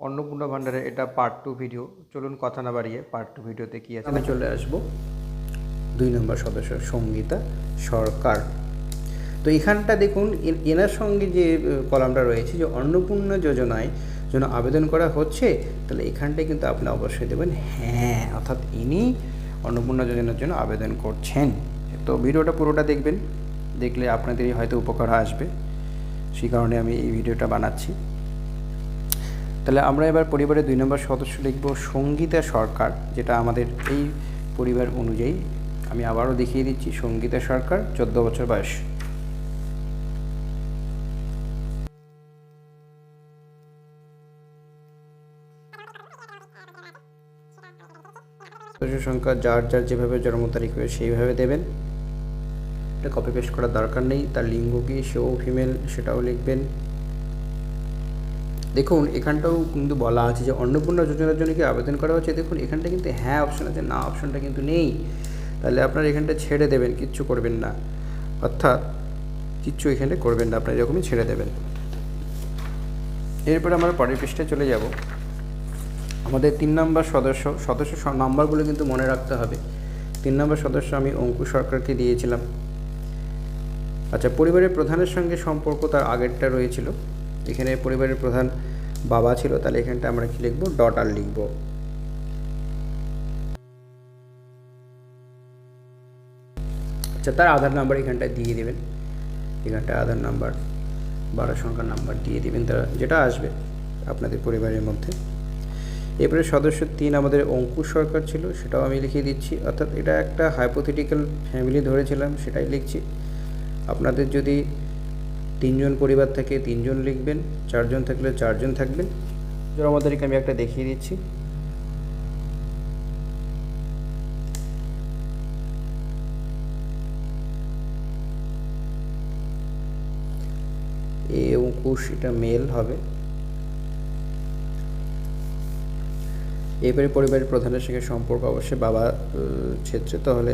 অন্নপূর্ণা ভান্ডারের এটা part 2 video. চলুন কথা না বাড়িয়ে পার্ট 2 ভিডিওতে কী আছে আমি চলে আসবো। 2 নম্বর সদস্য সঙ্গীতা সরকার। তো এখানটা দেখুন এনার সঙ্গে যে কলামটা রয়েছে যে অন্নপূর্ণা যোজনায় জন্য আবেদন করা হচ্ছে, তাহলে এখানটায় কিন্তু আপনি অবশ্যই দেবেন হ্যাঁ, অর্থাৎ ইনি অন্নপূর্ণা যোজনার জন্য আবেদন করছেন। তো ভিডিওটা পুরোটা দেখবেন, দেখলে আপনাদেরই হয়তো উপকার আসবে, সেই কারণে আমি এই ভিডিওটা বানাচ্ছি। তাহলে আমরা এবার পরিবারের 2 নম্বর সদস্য লিখব সঙ্গীতা সরকার, যেটা আমাদের এই পরিবার অনুযায়ী। আমি আবারও দেখিয়ে দিচ্ছি, সঙ্গীতা সরকার, 14 বছর বয়স। সদস্য সংখ্যা যার যার যেভাবে জন্ম তারিখ হবে সেইভাবে দেবেন, এটা কপি পেস্ট করার দরকার নেই। তার লিঙ্গ কি, সেও ফিমেল, সেটাও লিখবেন। দেখুন এখানটাও কিন্তু বলা আছে যে অন্নপূর্ণা যোজনার জন্য কি আবেদন করা হচ্ছে। দেখুন এখানটা কিন্তু হ্যাঁ অপশন আছে, না অপশনটা কিন্তু নেই। তাহলে আপনার এখানটা ছেড়ে দেবেন, কিচ্ছু করবেন না, অর্থাৎ কিচ্ছু এখানে করবেন না, আপনার এরকমই ছেড়ে দেবেন। এরপরে আমরা পরের পৃষ্ঠায় চলে যাব। আমাদের 3 নম্বর সদস্য নাম্বারগুলো কিন্তু মনে রাখতে হবে। 3 নম্বর সদস্য আমি অঙ্কুশ সরকারকে দিয়েছিলাম। আচ্ছা, পরিবারের প্রধানের সঙ্গে সম্পর্ক তার আগেরটা রয়েছিল, এখানে পরিবারের প্রধান বাবা ছিল, তাহলে এখানটা আমরা কি লিখব, ডটার লিখব। আচ্ছা, তার আধার নাম্বার এখানটায় দিয়ে দেবেন, এখানটায় আধার নাম্বার 12 সংখ্যার নাম্বার দিয়ে দেবেন, তারা যেটা আসবে আপনাদের পরিবারের মধ্যে। এরপরে সদস্য 3 আমাদের অঙ্কুশ সরকার ছিল, সেটাও আমি লিখিয়ে দিচ্ছি, অর্থাৎ এটা একটা হাইপোথেটিক্যাল ফ্যামিলি ধরেছিলাম, সেটাই লিখছি। আপনাদের যদি 3 জন পরিবার থেকে 3 জন লিখবেন, 4 জন থাকলে 4 জন থাকবেন। জন্ম তারিখ আমি একটা দেখিয়ে দিচ্ছি। অঙ্কুশ, এটা মেল হবে। এবারে পরিবারের প্রধানের সঙ্গে সম্পর্ক অবশ্যই বাবা ক্ষেত্রে, তাহলে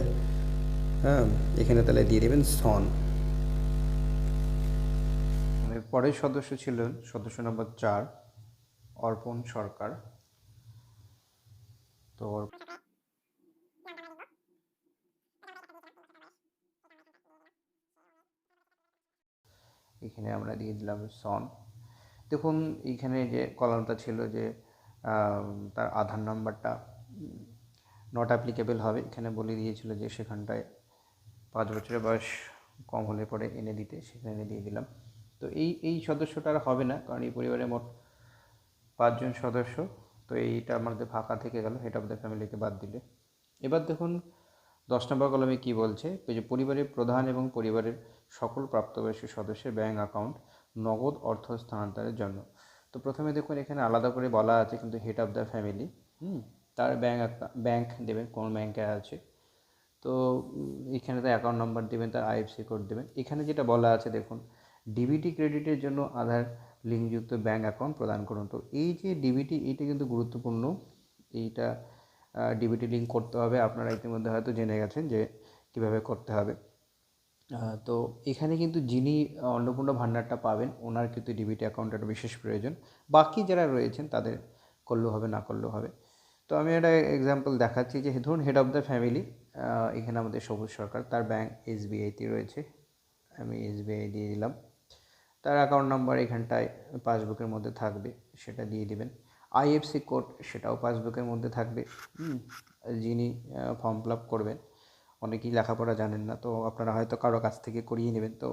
হ্যাঁ এখানে তাহলে দিয়ে দেবেন সন। পরের সদস্য ছিলেন সদস্য নম্বর 4 অর্পণ সরকার। তো এখানে আমরা দিয়ে দিলাম সন। দেখুন এইখানে যে কলামটা ছিল যে তার আধার নাম্বারটা নট অ্যাপ্লিকেবল হবে, এখানে বলে দিয়েছিল যে সেখানটায় 5 বছরের বয়স কম হলে পরে এনে দিতে, সেখানে দিয়ে দিলাম। তো এই সদস্যটা আর হবে না, কারণ এই পরিবারে মোট 5 জন সদস্য, তো এইটা আমাদের ফাঁকা থেকে গেল, হেড অফ দ্য ফ্যামিলিকে বাদ দিলে। এবার দেখুন 10 নম্বর কলমে কী বলছে, যে পরিবারের প্রধান এবং পরিবারের সকল প্রাপ্তবয়স্ক সদস্যের ব্যাঙ্ক অ্যাকাউন্ট নগদ অর্থ স্থানান্তরের জন্য। তো প্রথমে দেখুন এখানে আলাদা করে বলা আছে কিন্তু হেড অফ দ্য ফ্যামিলি, তার ব্যাঙ্ক দেবেন, কোন ব্যাঙ্কে আছে। তো এখানে তার অ্যাকাউন্ট নাম্বার দেবেন, তার আইএফসি কোড দেবেন। এখানে যেটা বলা আছে দেখুন, ডিবিটি ক্রেডিটের জন্য আধার লিঙ্কযুক্ত ব্যাঙ্ক অ্যাকাউন্ট প্রদান করুন। তো এই যে ডিবিটি, এইটা কিন্তু গুরুত্বপূর্ণ, এইটা ডিবিটি লিঙ্ক করতে হবে। আপনারা ইতিমধ্যে হয়তো জেনে গেছেন যে কীভাবে করতে হবে। তো এখানে কিন্তু যিনি অন্নপূর্ণা ভাণ্ডারটা পাবেন, ওনার কিন্তু ডিবিটি অ্যাকাউন্টের বিশেষ প্রয়োজন। বাকি যারা রয়েছেন তাদের করলেও হবে, না করলেও হবে। তো আমি একটা এক্সাম্পল দেখাচ্ছি, যে ধরুন হেড অফ দ্য ফ্যামিলি এখানে আমাদের সবুজ সরকার, তার ব্যাঙ্ক এসবিআইতে রয়েছে, আমি এসবিআই দিয়ে দিলাম। তার অ্যাকাউন্ট নাম্বার এখানটায় পাসবুকের মধ্যে থাকবে, সেটা দিয়ে দিবেন। আইএফসি কোড সেটাও পাসবুকের মধ্যে থাকবে। যিনি ফর্ম ফিল আপ করবেন, অনেকেই লেখাপড়া জানেন না, তো আপনারা হয়তো কারো কাছ থেকে করিয়ে নেবেন, তো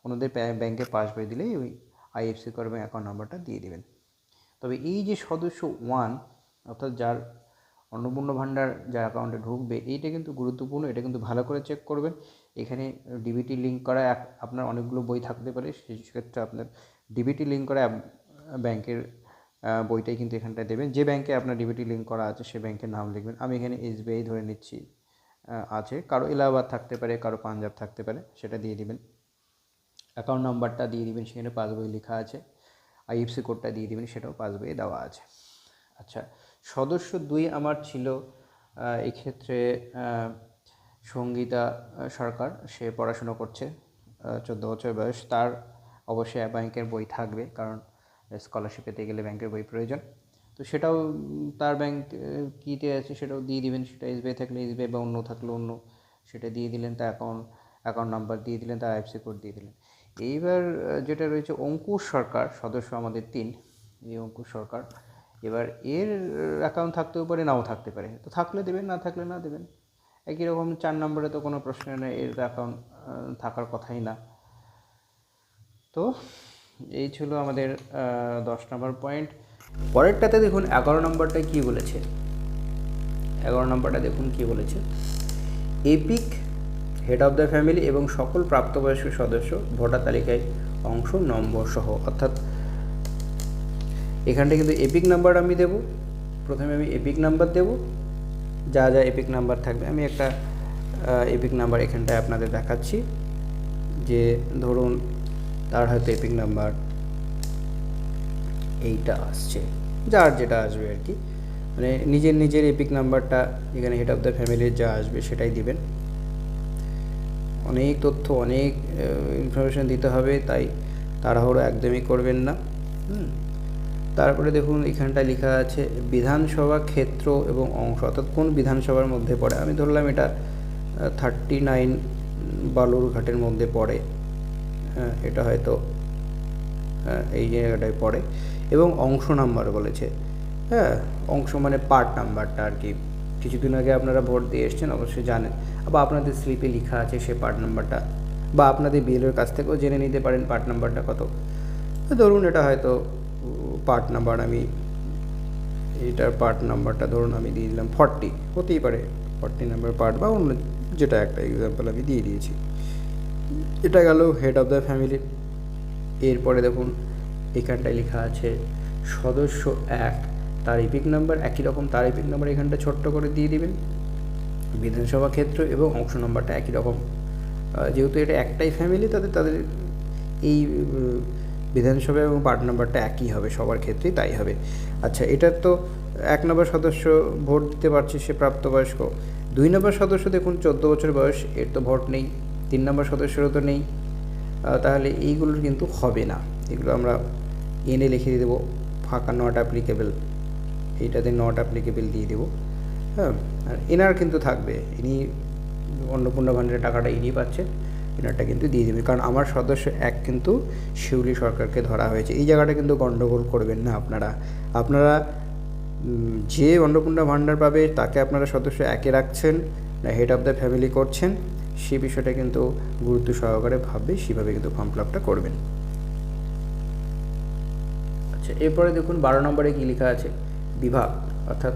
ওনাদের ব্যাংকে পাসবই দিলেই ওই আইএফসি কোড এবং অ্যাকাউন্ট নাম্বারটা দিয়ে দেবেন। তবে এই যে সদস্য 1, অর্থাৎ যার অন্নপূর্ণা ভাণ্ডার যার অ্যাকাউন্টে ঢুকবে, এইটা কিন্তু গুরুত্বপূর্ণ, এটা কিন্তু ভালো করে চেক করবেন। এখানে ডিবিটি লিঙ্ক করা আপনার অনেকগুলো বই থাকতে পারে, সেই ক্ষেত্রে আপনার ডিবিটি লিঙ্ক করা ব্যাংকের বইটাই কিন্তু এখানটায় দেবেন। যে ব্যাংকে আপনার ডিবিটি লিঙ্ক করা আছে সে ব্যাংকের নাম লিখবেন। আমি এখানে এসবিআই ধরে নিচ্ছি, আছে, কারো এলাহাবাদ থাকতে পারে, কারো পাঞ্জাব থাকতে পারে, সেটা দিয়ে দিবেন। অ্যাকাউন্ট নাম্বারটা দিয়ে দিবেন, সেখানে পাসবই লেখা আছে। আইএফসি কোডটা দিয়ে দিবেন, সেটাও পাসবইয়ে দেওয়া আছে। আচ্ছা, সদস্য 2 আমার ছিল এক্ষেত্রে সঙ্গীতা সরকার, সে পড়াশুনো করছে, 14 বছর বয়স। তার অবশ্যই ব্যাংকের বই থাকবে, কারণ স্কলারশিপ পেতে গেলে ব্যাংকের বই প্রয়োজন, তো সেটাও তার ব্যাংক কীতে আছে সেটাও দিয়ে দিবেন, সেটা এসবিআই থাকলে এসবিআই বা অন্য থাকলে অন্য, সেটা দিয়ে দিলেন, তার অ্যাকাউন্ট নাম্বার দিয়ে দিলেন, তার আইএফএসসি কোড দিয়ে দিলেন। এইবার যেটা রয়েছে অঙ্কুশ সরকার, সদস্য আমাদের 3, এই অঙ্কুশ সরকার, এবার এর অ্যাকাউন্ট থাকতেও পারে নাও থাকতে পারে, তো থাকলে দেবেন, না থাকলে না দেবেন। একই রকম 4 নম্বরে তো কোনো প্রশ্ন নেই, এর অ্যাকাউন্ট থাকার কথাই না। তো এই ছিল আমাদের 10 নম্বর পয়েন্ট। পরেরটাতে দেখুন 11 নম্বরটা কী বলেছে। 11 নম্বরটা দেখুন কী বলেছে, epic head of the family এবং সকল প্রাপ্তবয়স্ক সদস্য ভোটার তালিকায় অংশ নম্বর সহ, অর্থাৎ এখানটা কিন্তু এপিক নাম্বার আমি দেব, প্রথমে আমি এপিক নাম্বার দেব, যা যা এপিক নাম্বার থাকবে আমি একটা এপিক নাম্বার এখানটায় আপনাদের দেখাচ্ছি, যে ধরুন তার হয়তো এপিক নাম্বার এইটা আসছে, যার যেটা আসবে আর কি, মানে নিজের এপিক নাম্বারটা এখানে হেড অফ দ্য ফ্যামিলির যা আসবে সেটাই দিবেন। অনেক তথ্য, অনেক ইনফরমেশান দিতে হবে, তাই তাড়াহুড়ো একদমই করবেন না। তারপরে দেখুন এখানটায় লেখা আছে বিধানসভা ক্ষেত্র এবং অংশ, অর্থাৎ কোন বিধানসভার মধ্যে পড়ে। আমি ধরলাম এটা 39 বালুরঘাটের মধ্যে পড়ে, এটা হয়তো এই জায়গাটায় পড়ে, এবং অংশ নাম্বার বলেছে, হ্যাঁ অংশ মানে পার্ট নাম্বারটা আর কি। কিছুদিন আগে আপনারা ভোট দিয়ে এসছেন, অবশ্যই জানেন, বা আপনাদের স্লিপে লেখা আছে সে পার্ট নাম্বারটা, বা আপনাদের বিএলওর কাছ থেকেও জেনে নিতে পারেন পার্ট নাম্বারটা কত। ধরুন এটা হয়তো পার্ট নাম্বার, আমি এইটার পার্ট নাম্বারটা ধরুন আমি দিয়ে দিলাম 40, হতেই পারে 40 নাম্বার পার্ট, বা অন্য যেটা একটা এক্সাম্পল আমি দিয়ে দিয়েছি। এটা গেল হেড অফ দ্য ফ্যামিলি। এরপরে দেখুন এখানটায় লেখা আছে সদস্য 1, তার এপিক নাম্বার একই রকম, তার এপিক নাম্বার এখানটা ছোট্ট করে দিয়ে দিবেন। বিধানসভা ক্ষেত্র এবং অংশ নাম্বারটা একই রকম, যেহেতু এটা একটাই ফ্যামিলি, তাদের এই বিধানসভা এবং পার্ট নাম্বারটা একই হবে, সবার ক্ষেত্রেই তাই হবে। আচ্ছা, এটার তো 1 নম্বর সদস্য ভোট দিতে পারছে, সে প্রাপ্তবয়স্ক। 2 নম্বর সদস্য দেখুন 14 বছর বয়স, এর তো ভোট নেই। 3 নম্বর সদস্যরও তো নেই, তাহলে এইগুলোর কিন্তু হবে না, এগুলো আমরা এনে লিখে দিয়ে দেবো, ফাঁকা নট অ্যাপ্লিকেবল, এইটাতে নট অ্যাপ্লিকেবল দিয়ে দেবো। হ্যাঁ, আর এনার কিন্তু থাকবে, ইনি অন্নপূর্ণা ভাণ্ডারের টাকাটা ইনি পাচ্ছে, এনারটা কিন্তু দিয়ে দেবে, কারণ আমার সদস্য 1 কিন্তু শিউলি সরকারকে ধরা হয়েছে। এই জায়গাটা কিন্তু গণ্ডগোল করবেন না আপনারা যে অন্নপূর্ণা ভাণ্ডার পাবে তাকে আপনারা সদস্য 1-এ রাখছেন না হেড অফ দ্য ফ্যামিলি করছেন, সেই বিষয়টা কিন্তু গুরুত্ব সহকারে ভাববে, সেভাবে কিন্তু ফর্ম ফিল আপটা করবেন। আচ্ছা, এরপরে দেখুন 12 নম্বরে কী লেখা আছে, বিভাগ, অর্থাৎ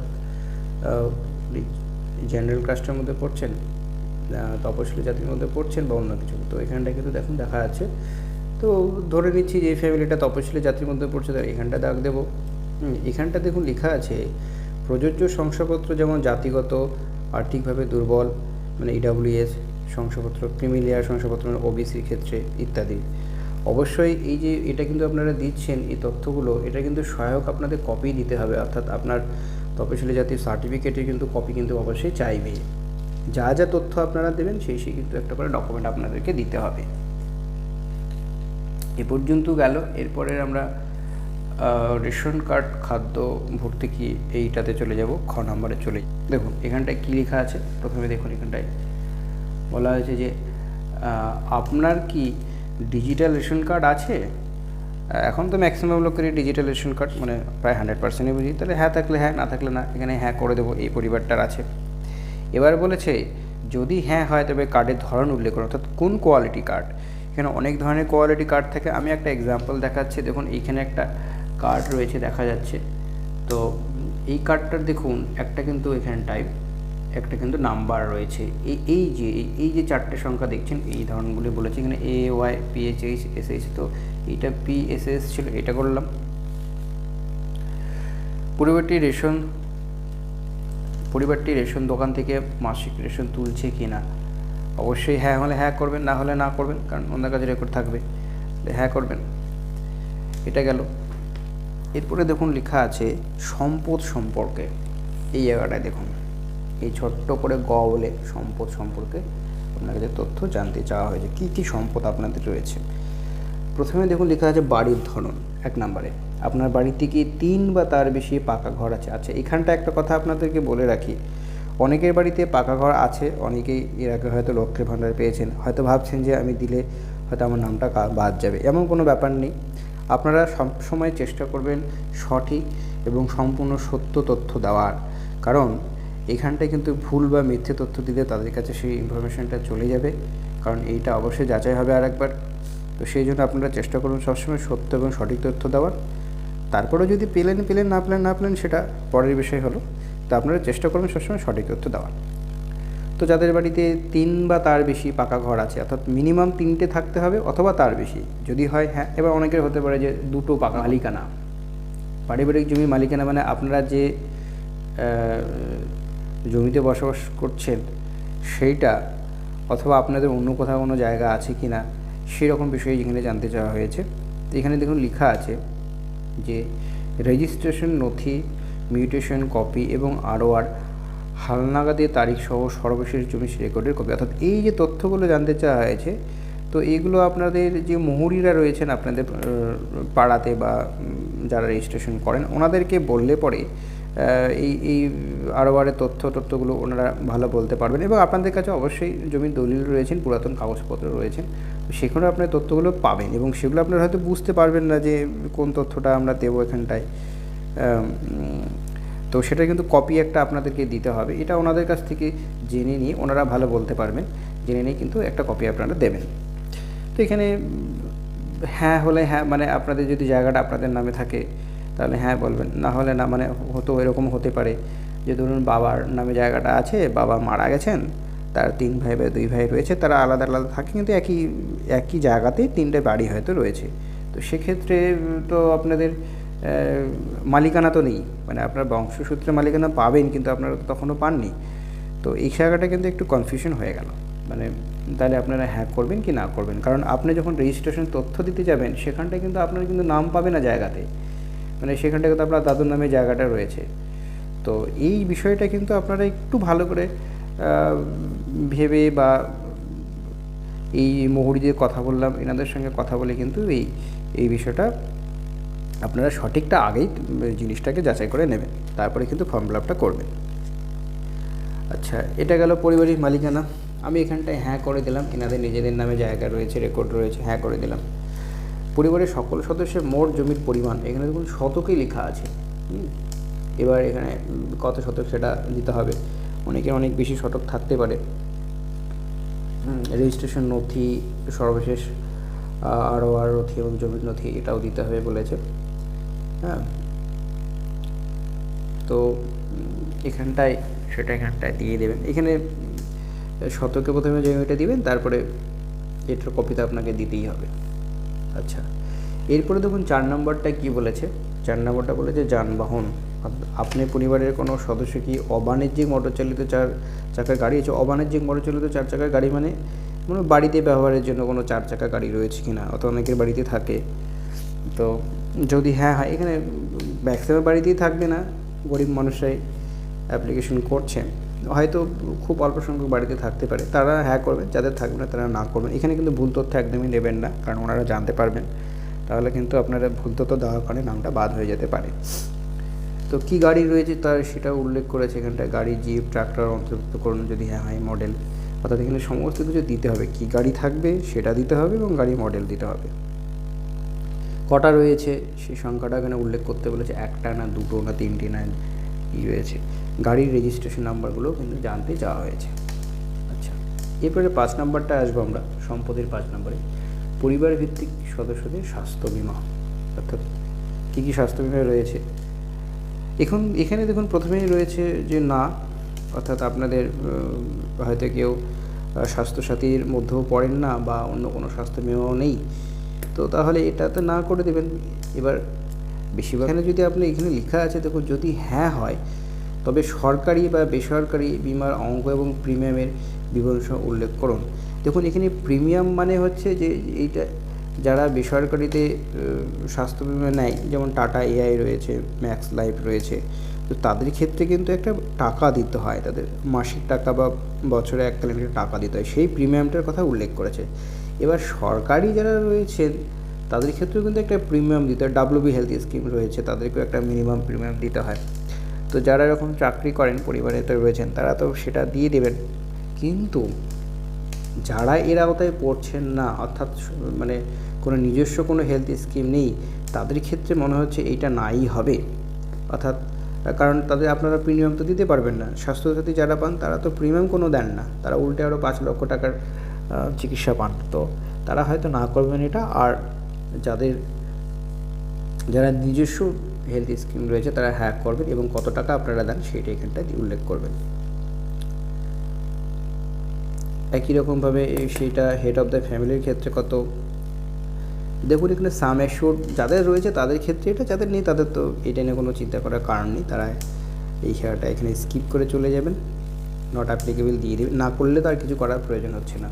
জেনারেল কাস্টের মধ্যে পড়ছেন, তপশিলি জাতির মধ্যে পড়ছেন, বা অন্য কিছু। তো এখানটা কিন্তু দেখুন দেখা আছে, তো ধরে নিচ্ছি যে এই ফ্যামিলিটা তপশিলি জাতির মধ্যে পড়ছে, তাই এখানটা দাগ দেবো। এখানটা দেখুন লেখা আছে প্রযোজ্য শংসাপত্র, যেমন জাতিগত, আর্থিকভাবে দুর্বল মানে ইডাব্লিউএস শংসাপত্র, ক্রিমিলিয়ার শংসাপত্র মানে ওবিসির ক্ষেত্রে ইত্যাদি। অবশ্যই এই যে এটা কিন্তু আপনারা দিচ্ছেন এই তথ্যগুলো, এটা কিন্তু সহায়ক আপনাদের কপি দিতে হবে, অর্থাৎ আপনার তপশিলি জাতির সার্টিফিকেটের কিন্তু কপি কিন্তু অবশ্যই চাইবে। যা যা তথ্য আপনারা দেবেন সেই কিন্তু একটা করে ডকুমেন্ট আপনাদেরকে দিতে হবে। এ পর্যন্ত গেল। এরপরে আমরা রেশন কার্ড, খাদ্য ভর্তুকি, এইটাতে চলে যাব, খ নম্বরে চলে। দেখুন এখানটায় কী লেখা আছে, প্রথমে দেখুন এখানটায় বলা হয়েছে যে আপনার কি ডিজিটাল রেশন কার্ড আছে। এখন তো ম্যাক্সিমাম লোকেরই ডিজিটাল রেশন কার্ড, মানে প্রায় 100%ই বুঝি, তাহলে হ্যাঁ থাকলে হ্যাঁ, না থাকলে না, এখানে হ্যাঁ করে দেবো, এই পরিবারটার আছে। এবার বলেছে যদি হ্যাঁ হয় তবে কার্ডের ধরন উল্লেখ করুন, অর্থাৎ কোন কোয়ালিটি কার্ড। এখানে অনেক ধরনের কোয়ালিটি কার্ড থাকে, আমি একটা এক্সাম্পল দেখাচ্ছি। দেখুন এইখানে একটা কার্ড রয়েছে দেখা যাচ্ছে, তো এই কার্ডটার দেখুন একটা কিন্তু এখানটায় একটা কিন্তু নাম্বার রয়েছে, এই যে 4টে সংখ্যা দেখছেন, এই ধরনগুলি বলেছে এখানে AY PHH SH, তো এইটা PSS ছিল, এটা করলাম। পরিবারটি রেশন দোকান থেকে মাসিক রেশন তুলছে কি না, অবশ্যই হ্যাঁ হলে হ্যাঁ করবেন, না হলে না করবেন, কারণ ওনার কাছে রেকর্ড থাকবে, হ্যাঁ করবেন। এটা গেল। এরপরে দেখুন লেখা আছে সম্পদ সম্পর্কে, এই জায়গাটায় দেখুন এই ছোট্ট করে গ বলে সম্পদ সম্পর্কে আপনাদের তথ্য জানতে চাওয়া হয়েছে, কী কী সম্পদ আপনাদের রয়েছে। প্রথমে দেখুন লেখা আছে বাড়ির ধরন 1 নম্বরে। আপনার বাড়িতে কি 3 বা তার বেশি পাকা ঘর আছে? আচ্ছা, এখানটা একটা কথা আপনাদেরকে বলে রাখি, অনেকের বাড়িতে পাকা ঘর আছে, অনেকেই এর আগে হয়তো লক্ষ্মীর ভাণ্ডার পেয়েছেন, হয়তো ভাবছেন যে আমি দিলে হয়তো আমার নামটা বাদ যাবে, এমন কোনো ব্যাপার নেই। আপনারা সবসময় চেষ্টা করবেন সঠিক এবং সম্পূর্ণ সত্য তথ্য দেওয়ার, কারণ এখানটায় কিন্তু ভুল বা মিথ্যে তথ্য দিলে তাদের কাছে সেই ইনফরমেশনটা চলে যাবে, কারণ এইটা অবশ্যই যাচাই হবে আরেকবার। তো সেই জন্য আপনারা চেষ্টা করুন সবসময় সত্য এবং সঠিক তথ্য দেওয়ার। তারপরেও যদি পেলেন না পেলেন সেটা পরের বিষয় হলো, তো আপনারা চেষ্টা করবেন সবসময় সঠিক তথ্য দেওয়ার। তো যাদের বাড়িতে 3 বা তার বেশি পাকা ঘর আছে, অর্থাৎ মিনিমাম 3টে থাকতে হবে অথবা তার বেশি, যদি হয় হ্যাঁ। এবার অনেকের হতে পারে যে 2টো পাকা মালিকানা, পারিবারিক জমি মালিকানা মানে আপনারা যে জমিতে বসবাস করছেন সেইটা, অথবা আপনাদের অন্য কোথাও কোনো জায়গা আছে কি না সেরকম বিষয়ে যেখানে জানতে চাওয়া হয়েছে। তো এখানে দেখুন লেখা আছে যে রেজিস্ট্রেশন নথি, মিউটেশন কপি এবং আরওআর হালনাগাদের তারিখ সহ সর্বশেষ জমি রেকর্ডের কপি, অর্থাৎ এই যে তথ্যগুলো জানতে চাওয়া হয়েছে, তো এইগুলো আপনাদের যে মুহুরিরা রয়েছেন আপনাদের পাড়াতে বা যারা রেজিস্ট্রেশন করেন ওনাদেরকে বললে পরে এই আরওআরের তথ্যগুলো ওনারা ভালো বলতে পারবেন, এবং আপনাদের কাছে অবশ্যই জমির দলিল রয়েছেন, পুরাতন কাগজপত্র রয়েছেন, সেখানে আপনার তথ্যগুলো পাবেন, এবং সেগুলো আপনারা হয়তো বুঝতে পারবেন না যে কোন তথ্যটা আমরা দেবো এখানটায়। তো সেটা কিন্তু কপি একটা আপনাদেরকে দিতে হবে, এটা ওনাদের কাছ থেকে জেনে নিয়ে ওনারা ভালো বলতে পারবেন, জেনে নিয়ে কিন্তু একটা কপি আপনারা দেবেন। তো এখানে হ্যাঁ হলে হ্যাঁ, মানে আপনাদের যদি জায়গাটা আপনাদের নামে থাকে তাহলে হ্যাঁ বলবেন, না হলে না। মানে এরকম হতে পারে যে ধরুন বাবার নামে জায়গাটা আছে, বাবা মারা গেছেন, তার 3 ভাই বা 2 ভাই রয়েছে, তারা আলাদা আলাদা থাকে কিন্তু একই জায়গাতেই 3টে বাড়ি হয়তো রয়েছে। তো সেক্ষেত্রে তো আপনাদের মালিকানা তো নেই, মানে আপনার বংশসূত্রে মালিকানা পাবেন কিন্তু আপনারা তো তখনও পাননি। তো এই জায়গাটা কিন্তু একটু কনফিউশন হয়ে গেল, মানে তাহলে আপনারা হ্যাঁ করবেন কি না করবেন, কারণ আপনি যখন রেজিস্ট্রেশন তথ্য দিতে যাবেন সেখানটায় কিন্তু আপনার কিন্তু নাম পাবে না জায়গাতে, মানে সেখানটায় কিন্তু আপনার দাদুর নামে জায়গাটা রয়েছে। তো এই বিষয়টা কিন্তু আপনারা একটু ভালো করে ভেবে, বা এই মুহুরি দিয়ে কথা বললাম এনাদের সঙ্গে কথা বলে কিন্তু এই বিষয়টা আপনারা সঠিকটা আগেই জিনিসটাকে যাচাই করে নেবেন, তারপরে কিন্তু ফর্ম ফিল আপটা করবেন। আচ্ছা, এটা গেল পারিবারিক মালিকানা। আমি এখানটায় হ্যাঁ করে দিলাম, এনাদের নিজেদের নামে জায়গা রয়েছে, রেকর্ড রয়েছে, হ্যাঁ করে দিলাম। পরিবারের সকল সদস্যের মোট জমির পরিমাণ এখানে দেখুন শতকে লেখা আছে। এবার এখানে কত শতক সেটা দিতে হবে, অনেকের অনেক বেশি শতক থাকতে পারে। রেজিস্ট্রেশন নথি, সর্বশেষ আরওআর নথি এবং জমির নথি এটাও দিতে হবে বলেছে। হ্যাঁ, তো এখানটায় দিয়ে দেবেন। এখানে শতকে প্রথমে জমিটা দিবেন, তারপরে এটার কপিটা আপনাকে দিতেই হবে। আচ্ছা, এরপরে দেখুন 4 নম্বরটা কী বলেছে। 4 নম্বরটা বলেছে যানবাহন। আপনার পরিবারের কোনো সদস্য কি অবাণিজ্যিক মোটরচালিত 4 চাকার গাড়ি আছে? অবাণিজ্যিক মোটরচালিত 4 চাকার গাড়ি মানে বাড়িতে ব্যবহারের জন্য কোনো 4 চাকা গাড়ি রয়েছে কিনা, অথবা অনেকের বাড়িতে থাকে। তো যদি হ্যাঁ হয়, এখানে ম্যাক্সিমাম বাড়িতেই থাকবে না, গরিব মানুষরাই অ্যাপ্লিকেশন করছেন, হয়তো খুব অল্প সংখ্যক বাড়িতে থাকতে পারে, তারা হ্যাঁ করবেন, যাদের থাকবে না তারা না করবেন। এখানে কিন্তু ভুল তথ্য একদমই নেবেন না, কারণ ওনারা জানতে পারবেন, তাহলে কিন্তু আপনারা ভুল তথ্য দেওয়ার কারণে নামটা বাদ হয়ে যেতে পারে। তো কী গাড়ি রয়েছে তার সেটাও উল্লেখ করেছে এখানটায়, গাড়ি, জিপ, ট্রাক্টর অন্তর্ভুক্ত করুন যদি হ্যাঁ হয়, মডেল, অর্থাৎ এখানে সমস্ত কিছু দিতে হবে, কী গাড়ি থাকবে সেটা দিতে হবে এবং গাড়ি মডেল দিতে হবে। কটা রয়েছে সেই সংখ্যাটা এখানে উল্লেখ করতে বলেছে, 1টা না 2টো না 3টি না কী রয়েছে, গাড়ির রেজিস্ট্রেশন নাম্বারগুলো কিন্তু জানতে চাওয়া হয়েছে। আচ্ছা, এরপরে 5 নম্বরটা আসবো আমরা, সম্পদের 5 নম্বরে পরিবার ভিত্তিক সদস্যদের স্বাস্থ্য বিমা, অর্থাৎ কী কী স্বাস্থ্য বিমা রয়েছে। এখানে দেখুন প্রথমেই রয়েছে যে না, অর্থাৎ আপনাদের হয়তো কেউ স্বাস্থ্যসাথীর মধ্যেও পড়েন না বা অন্য কোনো স্বাস্থ্য বিমাও নেই, তো তাহলে এটাতে না করে দেবেন। এবার বেশিরভাগ এখানে যদি আপনি এখানে লেখা আছে দেখুন, যদি হ্যাঁ হয় তবে সরকারি বা বেসরকারি বিমার অঙ্ক এবং প্রিমিয়ামের বিবরণ উল্লেখ করুন। দেখুন এখানে প্রিমিয়াম মানে হচ্ছে যে এইটা যারা বেসরকারিতে স্বাস্থ্য বিমা নেয়, যেমন টাটা এআই রয়েছে, ম্যাক্স লাইফ রয়েছে, তো তাদের ক্ষেত্রে কিন্তু একটা টাকা দিতে হয়, তাদের মাসিক টাকা বা বছরে এককালীন টাকা দিতে হয়, সেই প্রিমিয়ামটার কথা উল্লেখ করেছে। এবার সরকারি যারা রয়েছেন তাদের ক্ষেত্রেও কিন্তু একটা প্রিমিয়াম দিতে হয়। WB হেলথ স্কিম রয়েছে, তাদেরকেও একটা মিনিমাম প্রিমিয়াম দিতে হয়। তো যারা এরকম চাকরি করেন পরিবারে তো রয়েছেন তারা তো সেটা দিয়ে দেবেন, কিন্তু যারা এর আওতায় পড়ছেন না, অর্থাৎ মানে কোনো নিজস্ব কোনো হেলথ স্কিম নেই, তাদের ক্ষেত্রে মনে হচ্ছে এইটা নাই হবে। অর্থাৎ কারণ তাদের আপনারা প্রিমিয়াম তো দিতে পারবেন না। স্বাস্থ্যসাথী যারা পান তারা তো প্রিমিয়াম কোনো দেন না, তারা উল্টে আরও 5 লক্ষ টাকার চিকিৎসা পান। তো তারা হয়তো না করবেন এটা। আর যারা নিজস্ব হেলথ স্কিম রয়েছে তারা হ্যাঁ করবেন, এবং কত টাকা আপনারা দেন সেটা এখানটায় উল্লেখ করবেন। একই রকমভাবে সেইটা হেড অফ দ্য ফ্যামিলির ক্ষেত্রে কত, দেখুন এখানে সাম অ্যাশিওর্ড যাদের রয়েছে তাদের ক্ষেত্রে এটা, যাদের নেই তাদের তো এটা নিয়ে কোনো চিন্তা করার কারণ নেই, তারা এই খেলাটা এখানে স্কিপ করে চলে যাবেন, নট অ্যাপ্লিকেবল দিয়ে দেবেন, না করলে তো আর কিছু করার প্রয়োজন হচ্ছে না।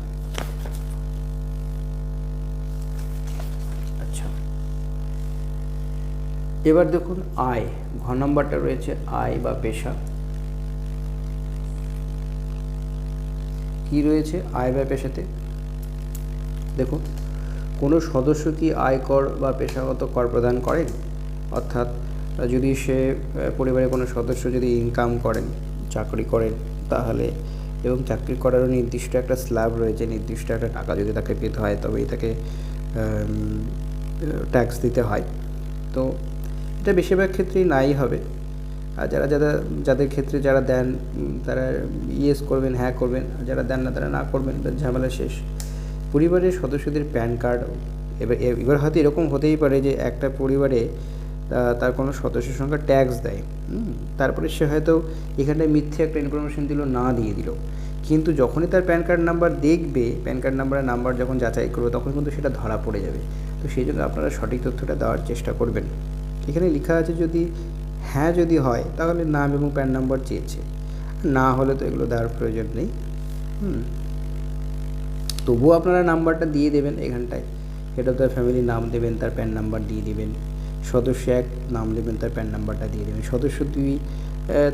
আচ্ছা, এবার দেখুন আয়, ঘ নম্বরটা রয়েছে আয় বা পেশা। কি রয়েছে আয় বা পেশাতে? দেখুন, কোনো সদস্য কি আয়কর বা পেশাগত কর প্রদান করেন? অর্থাৎ যদি সে পরিবারের কোনো সদস্য যদি ইনকাম করেন, চাকরি করেন, তাহলে, এবং চাকরি করারও নির্দিষ্ট একটা স্ল্যাব রয়েছে, নির্দিষ্ট একটা টাকা যদি তাকে পেতে হয় তবেই তাকে ট্যাক্স দিতে হয়। তো এটা বেশিরভাগ ক্ষেত্রেই নাই হবে। আর যাদের ক্ষেত্রে যারা দেন তারা ইয়েস করবেন, হ্যাঁ করবেন, যারা দেন না তারা না করবেন, ঝামেলা শেষ। পরিবারের সদস্যদের প্যান কার্ড, এবার হয়তো এরকম হতেই পারে যে একটা পরিবারে তার কোনো সদস্য সংখ্যা ট্যাক্স দেয়, তারপরে সে হয়তো এখানটায় মিথ্যে একটা ইনফরমেশন দিল, না দিয়ে দিল, কিন্তু যখনই তার প্যান কার্ড নাম্বার দেখবে, প্যান কার্ড নাম্বারের নাম্বার যখন যাচাই করবে তখন কিন্তু সেটা ধরা পড়ে যাবে। তো সেই জন্য আপনারা সঠিক তথ্যটা দেওয়ার চেষ্টা করবেন। এখানে লেখা আছে যদি হ্যাঁ যদি হয় তাহলে নাম এবং প্যান নাম্বার চেয়েছে, না হলে তো এগুলো দেওয়ার প্রয়োজন নেই। তবুও আপনারা নাম্বারটা দিয়ে দেবেন, এখানটায় হেড অফ দ্য ফ্যামিলির নাম দেবেন, তার প্যান নাম্বার দিয়ে দেবেন, সদস্য 1 নাম দেবেন, তার প্যান নাম্বারটা দিয়ে দেবেন, সদস্য 2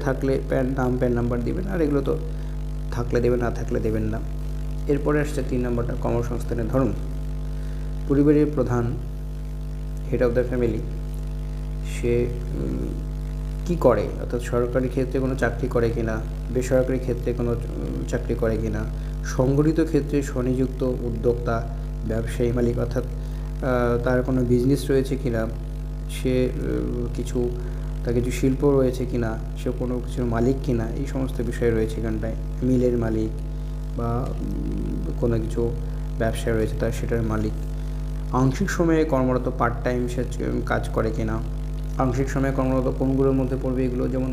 থাকলে প্যান নাম্বার দেবেন, আর এগুলো তো থাকলে দেবেন, না থাকলে দেবেন না। এরপরে আসছে 3 নম্বরটা কর্মসংস্থানের ধরন। পরিবারের প্রধান হেড অফ দ্য ফ্যামিলি সে কি করে, অর্থাৎ সরকারি ক্ষেত্রে কোনো চাকরি করে কিনা, বেসরকারি ক্ষেত্রে কোনো চাকরি করে কিনা, সংগঠিত ক্ষেত্রে স্বনিযুক্ত উদ্যোক্তা, ব্যবসায়ী মালিক, অর্থাৎ তার কোনো বিজনেস রয়েছে কিনা, সে তার কিছু শিল্প রয়েছে কিনা, সে কোনো কিছুর মালিক কিনা, এই সমস্ত বিষয় রয়েছে এখানটায়। মিলের মালিক বা কোনো কিছু ব্যবসা রয়েছে তার সেটার মালিক। আংশিক সময়ে কর্মরত, পার্ট টাইম সে কাজ করে কিনা। আংশিক সময়ে কর্মরত কোনগুলোর মধ্যে পড়বে? এগুলো যেমন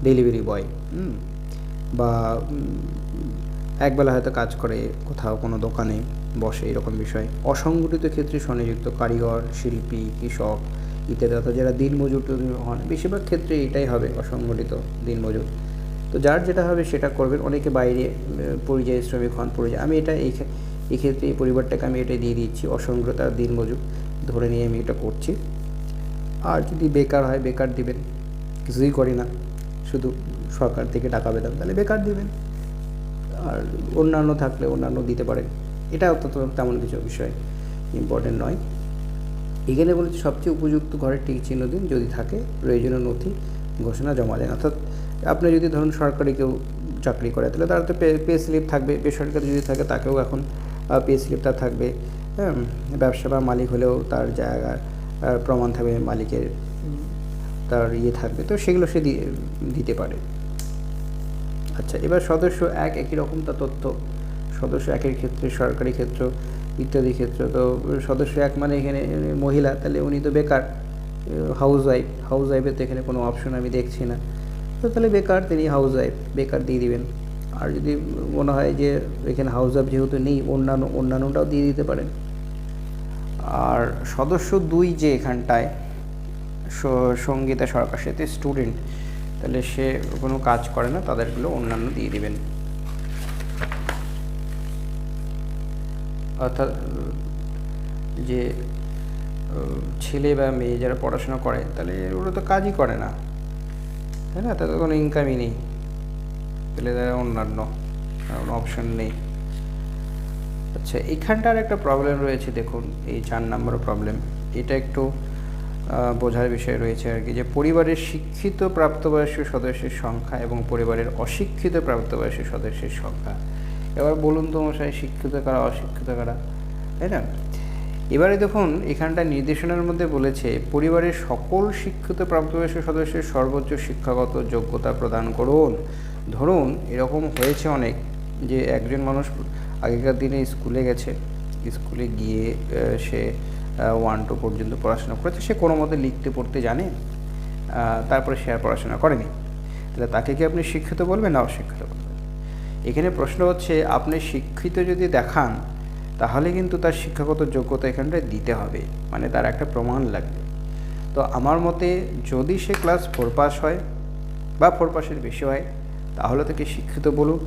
ডেলিভারি বয়, বা একবেলা হয়তো কাজ করে কোথাও কোনো দোকানে বসে, এরকম বিষয়। অসংগঠিত ক্ষেত্রে স্বনিযুক্ত কারিগর, শিল্পী, কৃষক ইত্যাদি, অর্থাৎ যারা দিনমজুর হন, বেশিরভাগ ক্ষেত্রে এটাই হবে অসংগঠিত দিনমজুর। তো যার যেটা হবে সেটা করবেন। অনেকে বাইরে পরিযায়ী শ্রমিক হন, আমি এটা এই ক্ষেত্রে এই পরিবারটাকে আমি এটাই দিয়ে দিচ্ছি, অসংগঠিত আর দিনমজুর ধরে নিয়ে আমি এটা করছি। আর যদি বেকার হয়, বেকার দিবেন, কিছুই করি না, শুধু সরকার থেকে টাকা পেতাম, তাহলে বেকার দিবেন। আর অন্যান্য থাকলে অন্যান্য দিতে পারেন, এটা অন্তত তেমন কিছু বিষয় ইম্পর্টেন্ট নয়। এখানে বলেছি সবচেয়ে উপযুক্ত ঘরের টিক চিহ্ন দিন, যদি থাকে প্রয়োজনীয় নথি ঘোষণা জমা দেন। অর্থাৎ আপনি যদি ধরুন সরকারি কেউ চাকরি করে তাহলে তার তো পে স্লিপ থাকবে, বেসরকারি যদি থাকে তাকেও এখন পে স্লিপ তার থাকবে। হ্যাঁ, ব্যবসা বা মালিক হলেও তার জায়গার প্রমাণ থাকবে, মালিকের তার থাকবে, তো সেগুলো সে দিতে পারে। আচ্ছা, এবার সদস্য 1 একই রকম তার তথ্য। সদস্য 1-এর ক্ষেত্রে সরকারি ক্ষেত্র ইত্যাদি ক্ষেত্র, তো সদস্য 1 মানে এখানে মহিলা, তাহলে উনি তো বেকার, হাউস ওয়াইফের তো এখানে কোনো অপশন আমি দেখছি না, তো তাহলে বেকার, তিনি হাউস ওয়াইফ, বেকার দিয়ে দিবেন। আর যদি মনে হয় যে এখানে হাউস ওয়াইফ যেহেতু নেই, অন্যান্যটাও দিয়ে দিতে পারেন। আর সদস্য 2 যে এখানটায় সঙ্গীতা সরকার, সাথে স্টুডেন্ট, তাহলে সে কোনো কাজ করে না, তাদেরগুলো অন্যান্য দিয়ে দিবেন। অর্থাৎ যে ছেলে বা মেয়ে যারা পড়াশোনা করে তাহলে ওরা তো কাজই করে না, তাই না, তাদের কোনো ইনকামই নেই, তাহলে তারা অন্যান্য কোনো অপশন নেই। আচ্ছা, এইখানটার একটা প্রবলেম রয়েছে, দেখুন এই 4 নম্বর প্রবলেম, এটা একটু বোঝার বিষয় রয়েছে আর কি, যে পরিবারের শিক্ষিত প্রাপ্তবয়স্ক সদস্যের সংখ্যা এবং পরিবারের অশিক্ষিত প্রাপ্তবয়স্ক সদস্যের সংখ্যা। এবার বলুন তো মশাই, শিক্ষিত কারা অশিক্ষিত কারা, তাই না? এবারে দেখুন এখানটা নির্দেশনার মধ্যে বলেছে পরিবারের সকল শিক্ষিত প্রাপ্তবয়স্ক সদস্যের সর্বোচ্চ শিক্ষাগত যোগ্যতা প্রদান করুন। ধরুন এরকম হয়েছে অনেক, যে একজন মানুষ আগেকার দিনে স্কুলে গেছে, স্কুলে গিয়ে সে 1-2 পর্যন্ত পড়াশোনা করেছে, সে কোনো মতে লিখতে পড়তে জানে, তারপরে সে আর পড়াশোনা করেনি, তাহলে তাকে কি আপনি শিক্ষিত বলবেন না অশিক্ষিত বলবেন? এখানে প্রশ্ন হচ্ছে, আপনি শিক্ষিত যদি দেখান তাহলে কিন্তু তার শিক্ষাগত যোগ্যতা এখানটায় দিতে হবে, মানে তার একটা প্রমাণ লাগবে। তো আমার মতে যদি সে ক্লাস 4 পাস হয় বা 4 পাসের বেশি হয় তাহলে তাকে শিক্ষিত বলুন,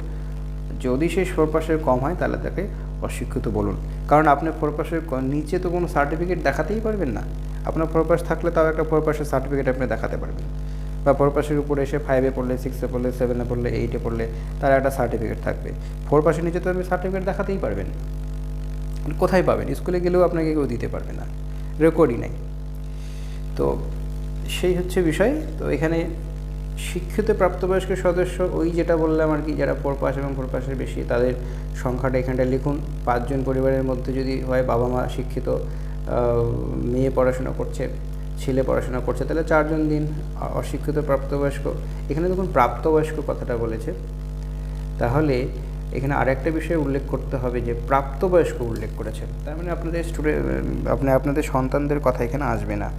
যদি সে 4 পাসের কম হয় তাহলে তাকে অশিক্ষিত বলুন। কারণ আপনি 4 পাসের নিচে তো কোনো সার্টিফিকেট দেখাতেই পারবেন না। আপনার 4 পাস থাকলে তাও একটা 4 পাসের সার্টিফিকেট আপনি দেখাতে পারবেন, বা 4 পাসের উপরে এসে 5-এ পড়লে, 6-এ পড়লে, 7-এ পড়লে, 8-এ পড়লে তার একটা সার্টিফিকেট থাকবে। 4 পাসের নিচে তো আপনি সার্টিফিকেট দেখাতেই পারবেন, কোথায় পাবেন? স্কুলে গেলেও আপনাকে কেউ দিতে পারবে না, রেকর্ডই নাই। তো সেই হচ্ছে বিষয়। তো এখানে শিক্ষিত প্রাপ্তবয়স্ক সদস্য ওই যেটা বললাম আর কি, যারা 4 পাস এবং 4 পাসের বেশি, তাদের সংখ্যাটা এখানটা লিখুন। 5 জন পরিবারের মধ্যে যদি হয়, বাবা মা শিক্ষিত, মেয়ে পড়াশোনা করছে, ছেলে পড়াশোনা করছে, তাহলে 4 জন দিন। অশিক্ষিত প্রাপ্তবয়স্ক, এখানে দেখুন প্রাপ্তবয়স্ক কথাটা বলেছে, তাহলে এখানে আরেকটা বিষয় উল্লেখ করতে হবে যে প্রাপ্তবয়স্ক উল্লেখ করেছে, তার মানে আপনাদের আপনাদের সন্তানদের কথা এখানে আসবে না।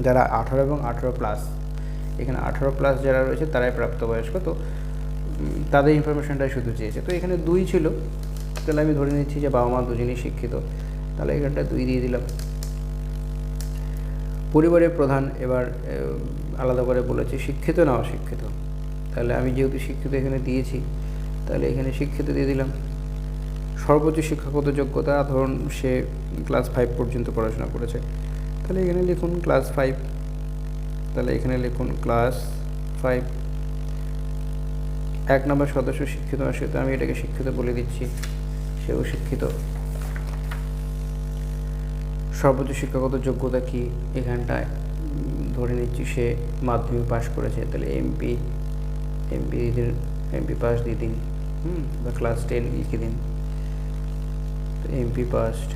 যারা 18 এবং 18 প্লাস, এখানে 18 প্লাস যারা রয়েছে তারাই প্রাপ্তবয়স্ক, তো তাদের ইনফরমেশনটাই শুধু চেয়েছে। তো এখানে 2 ছিল, তাহলে আমি ধরে নিচ্ছি যে বাবা মা দুজনেই শিক্ষিত, তাহলে এখানটা 2 দিয়ে দিলাম। পরিবারের প্রধান এবার আলাদা করে বলেছে শিক্ষিত না অশিক্ষিত, তাহলে আমি যেহেতু শিক্ষিত এখানে দিয়েছি, তাহলে এখানে শিক্ষিত দিয়ে দিলাম। সর্বোচ্চ শিক্ষাগত যোগ্যতা, ধরুন সে ক্লাস 5 পর্যন্ত পড়াশোনা করেছে, তাহলে এখানে লিখুন ক্লাস 5, তাহলে এখানে লিখুন ক্লাস 5। 1 নম্বর সদস্য শিক্ষিত অশিক্ষিত, আমি এটাকে শিক্ষিত বলে দিচ্ছি, সেও শিক্ষিত। সর্বোচ্চ শিক্ষাগত যোগ্যতা কি, এখানটায় ধরে নিচ্ছি সে মাধ্যমিক পাস করেছে, তাহলে এমপি পাস দিয়ে দিন, বা ক্লাস 10 লিখে দিন, তো এমপি পাসড।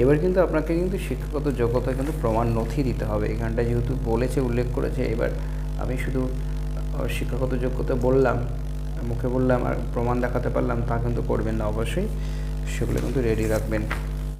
এবার কিন্তু আপনাকে কিন্তু শিক্ষাগত যোগ্যতা কিন্তু প্রমাণ নথি দিতে হবে, এখানটা যেহেতু বলেছে, উল্লেখ করেছে। এবার আমি শুধু শিক্ষাগত যোগ্যতা বললাম, মুখে বললাম আর প্রমাণ দেখাতে পারলাম তা কিন্তু করবেন না, অবশ্যই সেগুলো কিন্তু রেডি রাখবেন।